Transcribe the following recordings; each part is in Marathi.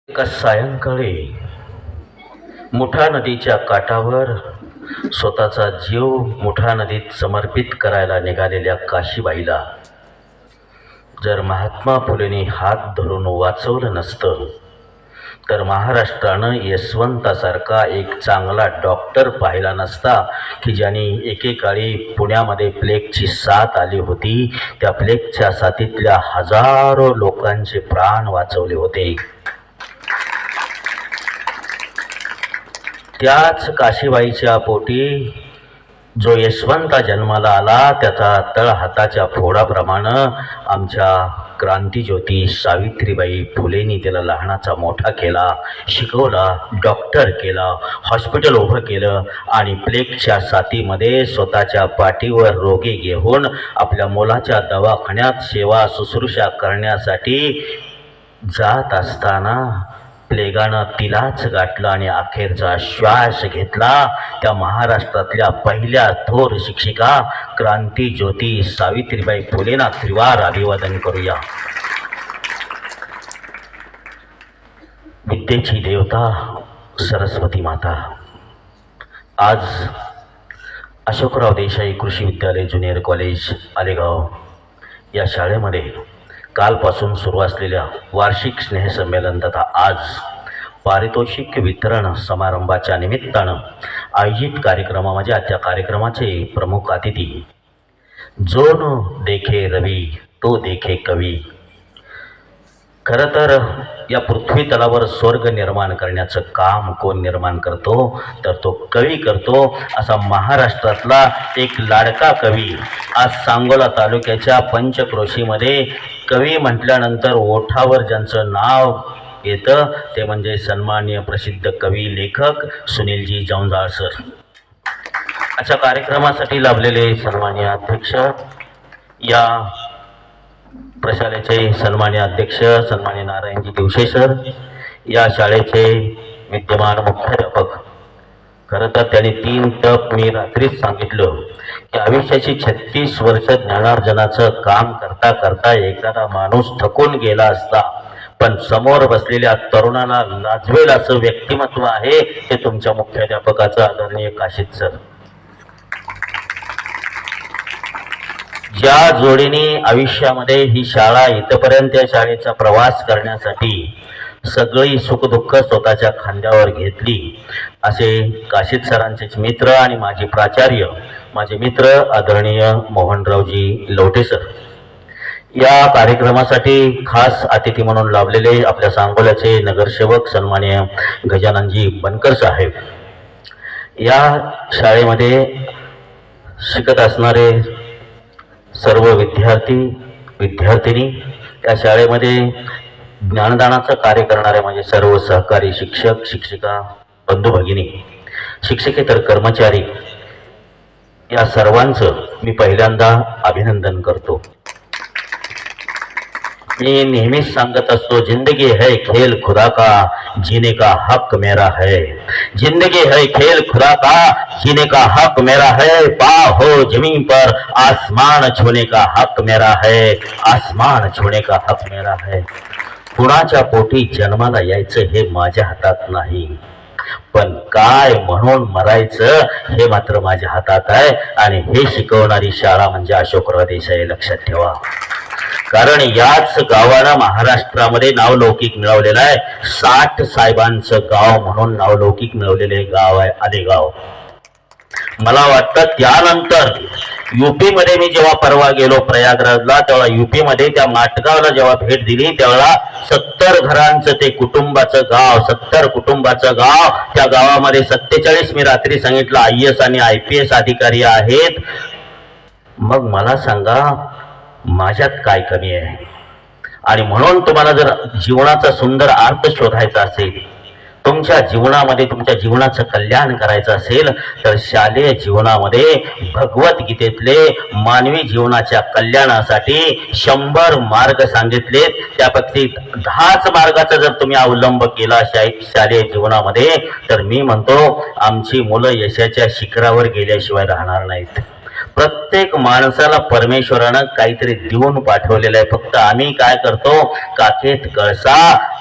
एका सायंकाळी मुठा नदीच्या काठावर स्वतःचा जीव मुठा नदीत समर्पित करायला निघालेल्या काशीबाईला जर महात्मा फुलेंनी हात धरून वाचवलं नसतं तर महाराष्ट्रानं यशवंतासारखा एक चांगला डॉक्टर पाहिला नसता की ज्यांनी एकेकाळी पुण्यामध्ये प्लेगची साथ आली होती. त्या प्लेगच्या साथीतल्या हजारो लोकांचे प्राण वाचवले होते. त्याच काशीबाईच्या पोटी जो यशवंता जन्माला आला त्याचा तळ हाताच्या फोडाप्रमाणे आमच्या क्रांतिज्योती सावित्रीबाई फुलेंनी त्याला लहानाचा मोठा केला, शिकवला, डॉक्टर केला, हॉस्पिटल उभं केलं आणि प्लेगच्या साथीमध्ये स्वतःच्या पाठीवर रोगी घेऊन आपल्या मुलाच्या दवाखान्यात सेवा शुश्रूषा करण्यासाठी जात असताना प्लेगानं तिलाच गाठलं आणि अखेरचा श्वास घेतला. त्या महाराष्ट्रातल्या पहिल्या थोर शिक्षिका क्रांतिज्योती सावित्रीबाई फुलेंना त्रिवार अभिवादन करूया. विद्येची देवता सरस्वती माता आज अशोकराव देसाई कृषी विद्यालय ज्युनियर कॉलेज आलेगाव या शाळेमध्ये कालपासून सुरू असलेल्या वार्षिक स्नेहसंमेलन तथा आज पारितोषिक वितरण समारंभाच्या निमित्तानं आयोजित कार्यक्रमामध्ये त्या कार्यक्रमाचे प्रमुख अतिथी जो न देखे रवी तो देखे कवी. खरं तर या पृथ्वी तलावर स्वर्ग निर्माण करण्याचं काम कोण निर्माण करतो तर तो कवी करतो. असा महाराष्ट्रातला एक लाडका कवी आज सांगोला तालुक्याच्या पंचक्रोशीमध्ये कवी म्हटल्यानंतर ओठावर ज्यांचं नाव येतं ते म्हणजे सन्माननीय प्रसिद्ध कवी लेखक सुनीलजी जौंजाळ सर. अशा कार्यक्रमासाठी लाभलेले सन्माननीय अध्यक्ष, या प्रशालेचे सन्माननीय अध्यक्ष सन्माननीय नारायणजी दिवशे सर, या शाळेचे विद्यमान मुख्याध्यापक. खरं तर त्यांनी 3 टप मी रात्रीच सांगितलं की आयुष्याची 36 वर्ष ज्ञानार्जनाचं काम करता करता एखादा माणूस थकून गेला असता पण समोर बसलेल्या तरुणाला लाजवेल असं व्यक्तिमत्व आहे ते तुमच्या मुख्याध्यापकाचं आदरणीय काशीद सर. ज्या जोडीने आयुष्यामध्ये ही शाळा इथपर्यंत या शाळेचा प्रवास करण्यासाठी सगळी सुखदुःख स्वतःच्या खांद्यावर घेतली असे काशीद सरांचेच मित्र आणि माझे प्राचार्य, माझे मित्र आदरणीय मोहनरावजी लवटे सर. या कार्यक्रमासाठी खास अतिथी म्हणून लाभलेले आपल्या सांगोल्याचे नगरसेवक सन्माननीय गजाननजी बनकर साहेब. या शाळेमध्ये शिकत असणारे सर्व विद्यार्थी विद्यार्थिनी, या शाळेमध्ये ज्ञानदानाचं कार्य करणारे म्हणजे सर्व सहकारी शिक्षक शिक्षिका बंधू भगिनी, शिक्षकेतर कर्मचारी, या सर्वांचं मी पहिल्यांदा अभिनंदन करतो. मी नेहमीच सांगत असतो, जिंदगी है खेल खुदा का जीने का हक मेरा है. जिंदगी है खेल खुदा का जीने का हक मेरा है. पाँव हो जमीन पर आसमान छूने का हक मेरा है. आसमान छूने का हक मेरा है. कुणाच्या पोटी जन्माला यायचं हे माझ्या हातात नाही, पण काय म्हणून मरायचं हे मात्र माझ्या हातात आहे. आणि हे शिकवणारी शाळा म्हणजे अशोकराव देसाई, लक्षात ठेवा. कारण याच गावानं महाराष्ट्रामध्ये नावलौकिक मिळवलेलं आहे. 60 साहेबांचं गाव म्हणून नावलौकिक मिळवलेले गाव आहे आलेगाव. मला वाटतं त्यानंतर यूपी मध्ये मी जेव्हा परवा गेलो प्रयागराजला, तेव्हा यूपी मध्ये त्या माटगावला जेव्हा भेट दिली तेव्हा 70 घरांचं ते कुटुंबाचं गाव, 70 कुटुंबाचं गाव. त्या गावामध्ये 47 मी रात्री सांगितलं IAS आणि IPS अधिकारी आहेत. मग मला सांगा माझ्यात काय कमी आहे? आणि म्हणून तुम्हाला जर जीवनाचा सुंदर अर्थ शोधायचा असेल, तुमच्या जीवनामध्ये तुमच्या जीवनाचं कल्याण करायचं असेल तर शालेय जीवनामध्ये भगवद्गीतेतले मानवी जीवनाच्या कल्याणासाठी 100 मार्ग सांगितलेत. त्यापैकी 10च मार्गाचा जर तुम्ही अवलंब केला शालेय जीवनामध्ये तर मी म्हणतो आमची मुलं यशाच्या शिखरावर गेल्याशिवाय राहणार नाहीत. प्रत्येक माणसाला परमेश्वरानं काहीतरी देऊन पाठवलेलं आहे. फक्त आम्ही काय करतो, काखेत कळसा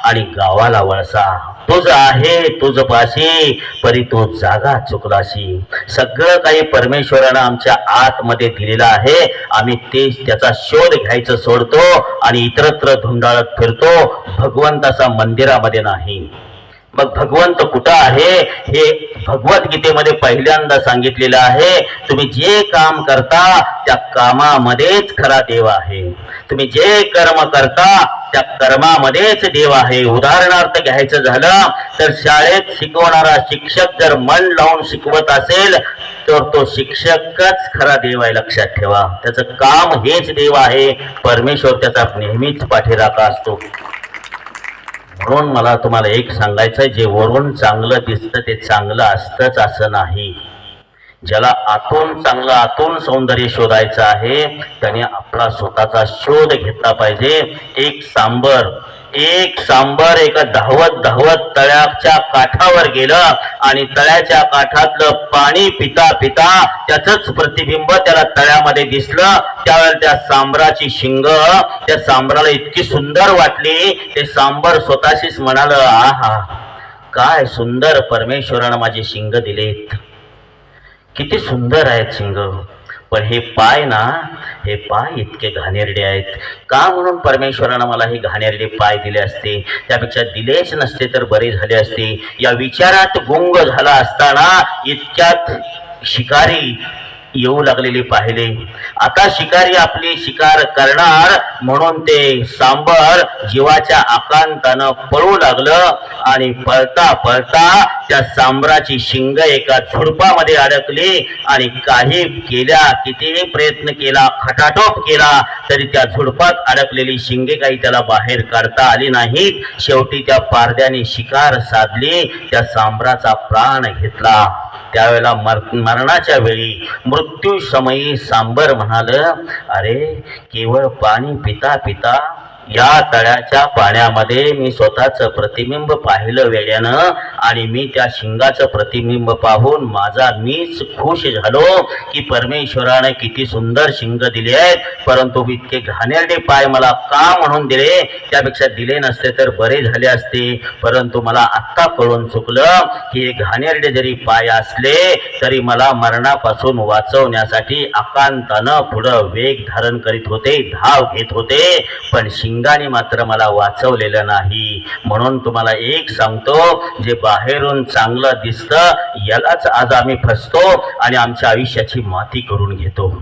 आणि गावाला वळसा. तुझ आहे तुझ पाशी, परी तू जागा चुकलाशी. सगळं काही परमेश्वरानं आमच्या आतमध्ये दिलेलं आहे. आम्ही तेच त्याचा शोध घ्यायचं सोडतो आणि इतरत्र धुंडाळत फिरतो. भगवंताचा मंदिरामध्ये नाही. मग भगवंत कुठं आहे हे भगवद्गीतेमध्ये पहिल्यांदा सांगितलेलं आहे. तुम्ही जे काम करता त्या कामामध्येच खरा देव आहे. तुम्ही जे कर्म करता त्या कर्मामध्येच देव आहे. उदाहरणार्थ घ्यायचं झालं तर शाळेत शिकवणारा शिक्षक जर मन लावून शिकवत असेल तर तो शिक्षकच खरा देव आहे. लक्षात ठेवा, त्याचं काम हेच देव आहे. परमेश्वर त्याचा नेहमीच पाठीराखा असतो. म्हणून मला तुम्हाला एक सांगायचं, जे वरून चांगलं दिसतं ते चांगलं असतंच असं नाही. ज्याला आतून चांगलं, आतून सौंदर्य शोधायचं आहे त्याने आपला स्वतःचा शोध घेतला पाहिजे. एक सांबर एका धावत तळ्याच्या काठावर गेलं आणि तळ्याच्या काठातलं पाणी पिता पिता त्याचंच प्रतिबिंब त्याला तळ्यामध्ये दिसलं. त्यावेळेला त्या सांबराची शिंग त्या सांबराला इतकी सुंदर वाटली, ते सांबर स्वतःशीच म्हणाल, आहा काय सुंदर परमेश्वरानं माझे शिंग दिलेत, किती सुंदर आहेत शिंग. पण हे पाय ना, हे पाय इतके घाणेरडे आहेत. का म्हणून परमेश्वरानं मला हे घाणेरडे पाय दिले असते, त्यापेक्षा दिलेच नसते तर बरे झाले असते. या विचारात गुंग झाला असताना इतक्यात शिकारी येऊ लागलेले पाहिले. आता शिकारी आपली शिकार करणार म्हणून ते सांबर जीवाच्या आकांतानं पळू लागलं आणि पळता पळता त्या सांबराची शिंग एका झुडपामध्ये अडकली आणि काही केल्या, कितीही प्रयत्न केला, खटाटोप केला तरी त्या झुडपात अडकलेली शिंगे काही त्याला बाहेर काढता आली नाहीत. शेवटी त्या पारद्याने शिकार साधली, त्या सांबराचा प्राण घेतला. त्यावेळेला मरणाच्या वेळी मृत्यू समयी सांबर म्हणाल, अरे केवळ पाणी पिता पिता या तळ्याच्या पाण्यामध्ये मी स्वतःचं प्रतिबिंब पाहिलं वेड्यानं आणि मी त्या शिंगाचं प्रतिबिंब पाहून माझा मीच खुश झालो की परमेश्वराने किती सुंदर शिंग दिले आहेत, परंतु इतके घाणेरडे पाय मला का म्हणून दिले, त्यापेक्षा दिले नसते तर बरे झाले असते. परंतु मला आत्ता कळून चुकलं की हे घाणेरडे जरी पाय असले तरी मला मरणापासून वाचवण्यासाठी आकांतानं पुढं वेग धारण करीत होते, धाव घेत होते, पण शिंगाने मात्र मला वाचवलेलं नाही. म्हणून तुम्हाला एक सांगतो, जे बाहेरून चांगलं दिसतं यालाच आज आम्ही फसतो आणि आमच्या आयुष्याची माती करून घेतो.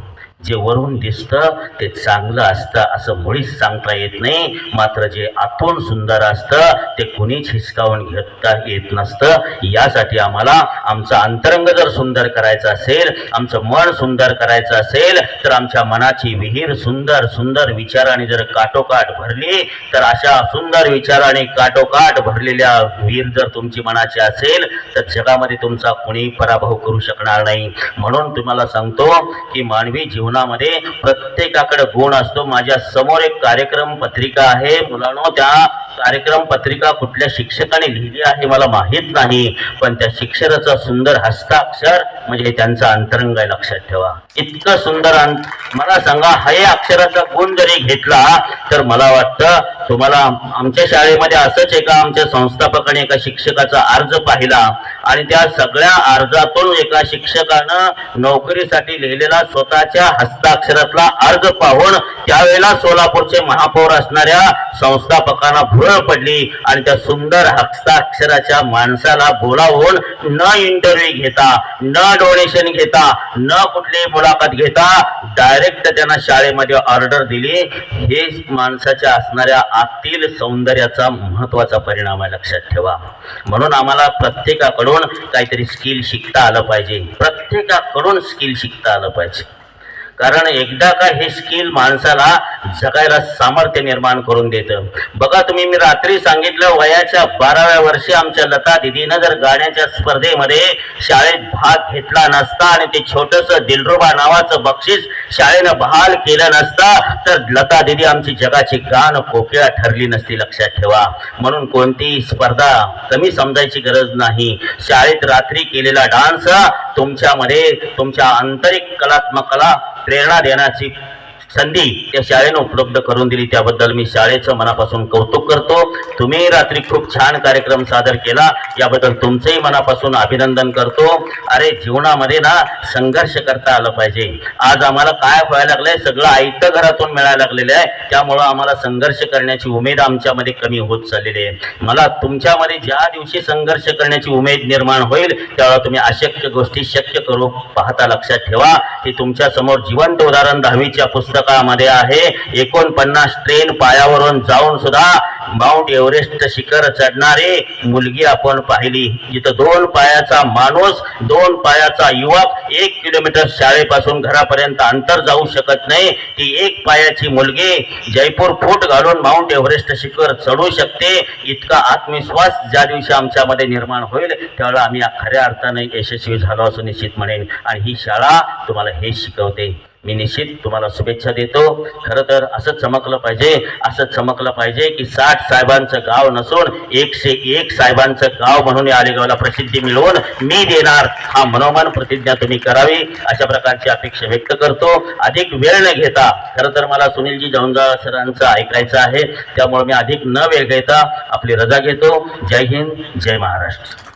जे वरून दिसतं ते चांगलं असतं असं मुळीच सांगता येत नाही, मात्र जे आतून सुंदर असतं ते कुणीच हिसकावून घेता येत नसतं. यासाठी आम्हाला आमचं अंतरंग जर सुंदर करायचं असेल, आमचं मन सुंदर करायचं असेल तर आमच्या मनाची विहीर सुंदर सुंदर विचाराने जर काटोकाट भरली तर अशा सुंदर विचाराने काटोकाट भरलेल्या विहीर जर तुमची मनाची असेल तर जगामध्ये तुमचा कुणी पराभव करू शकणार नाही. म्हणून तुम्हाला सांगतो की मानवी जीवनामध्ये प्रत्येकाकडे गुण असतो. माझ्या समोर एक कार्यक्रम पत्रिका आहे मुलांनो, त्या कार्यक्रम पत्रिका कुठल्या शिक्षकाने लिहिली आहे मला माहित नाही, पण त्या शिक्षकाचं सुंदर हस्ताक्षर म्हणजे त्यांचा अंतरंग आहे. लक्षात ठेवा, इतकं सुंदर. मला सांगा, हे अक्षराचा गुण जरी घेतला तर मला वाटतं तुम्हाला आमच्या शाळेमध्ये असंच एका आमच्या संस्थापकाने एका शिक्षकाचा अर्ज पाहिला आणि त्या सगळ्या अर्जातून एका शिक्षकानं नोकरीसाठी लिहिलेला स्वतःच्या हस्ताक्षरातला अर्ज पाहून त्यावेळेला सोलापूरचे महापौर असणाऱ्या संस्थापकांना भुरळ पडली आणि त्या सुंदर हस्ताक्षराच्या माणसाला बोलावून न इंटरव्ह्यू घेता, न डोनेशन घेता, न कुठली मुलाखत घेता डायरेक्ट त्यांना शाळेमध्ये ऑर्डर दिली. हे माणसाच्या असणाऱ्या आतील सौंदर्याचा महत्वाचा परिणाम आहे. लक्षात ठेवा. म्हणून आम्हाला प्रत्येकाकडून काहीतरी स्किल शिकता आलं पाहिजे, प्रत्येकाकडून स्किल शिकता आलं पाहिजे. कारण एकदा का हे स्किल माणसाला जगायला सामर्थ्य निर्माण करून देतं. बघा तुम्ही, मी रात्री सांगितलं वयाच्या 12व्या वर्षी आमच्या लता दिदीनं जर गाण्याच्या स्पर्धेमध्ये शाळेत भाग घेतला नसता आणि ते छोटंसं दिलरुबा नावाचं बक्षीस शाळेनं बहाल केलं नसता तर लता दिदी आमची जगाची गान कोकिळा ठरली नसती. लक्षात ठेवा. म्हणून कोणतीही स्पर्धा कमी समजायची गरज नाही. शाळेत रात्री केलेला डान्स तुमच्यामध्ये तुमच्या आंतरिक कलात्मकला प्रेरणा देण्याची संधी त्या शाळेनं उपलब्ध करून दिली. त्याबद्दल मी शाळेचं मनापासून कौतुक करतो. तुम्ही रात्री खूप छान कार्यक्रम सादर केला, याबद्दल तुमचंही मनापासून अभिनंदन करतो. अरे जीवनामध्ये ना संघर्ष करता आलं पाहिजे. आज आम्हाला काय व्हायला लागलंय, सगळं आयतं घरातून मिळायला लागलेलं आहे. त्यामुळं आम्हाला संघर्ष करण्याची उमेद आमच्यामध्ये कमी होत चाललेली आहे. मला तुमच्यामध्ये ज्या दिवशी संघर्ष करण्याची उमेद निर्माण होईल त्यावेळेला तुम्ही अशक्य गोष्टी शक्य करू पाहता. लक्षात ठेवा. ते तुमच्या समोर जिवंत उदाहरण 10वीच्या पुस्तकामध्ये आहे. 49 ट्रेन पायावरून जाऊन सुद्धा माउंट एव्हरेस्ट शिखर चढणारी मुलगी आपण पाहिली. जिथं 2 पायाचा माणूस, 2 पायाचा युवक 1 किलोमीटर शाळेपासून घरापर्यंत अंतर जाऊ शकत नाही, ती 1 पायाची मुलगी जयपूर फूट घालून माउंट एव्हरेस्ट शिखर चढू शकते. इतका आत्मविश्वास ज्या दिवशी आमच्यामध्ये निर्माण होईल त्यावेळेला आम्ही खऱ्या अर्थाने यशस्वी झालो असं निश्चित म्हणेन. आणि ही शाळा तुम्हाला हे शिकवते. मी निश्चित तुम्हाला शुभेच्छा देतो. खरं तर असं चमकलं पाहिजे की 60 साहेबांचं गाव नसून 101 साहेबांचं गाव म्हणून या आलेगावला प्रसिद्धी मिळवून मी देणार, हा मनोमन प्रतिज्ञा तुम्ही करावी अशा प्रकारची अपेक्षा व्यक्त करतो. अधिक वेळ न घेता, खरं तर मला सुनीलजी जवंजाळ सरांचं ऐकायचं आहे, त्यामुळे मी अधिक न वेळ घेता आपली रजा घेतो. जय हिंद, जय महाराष्ट्र.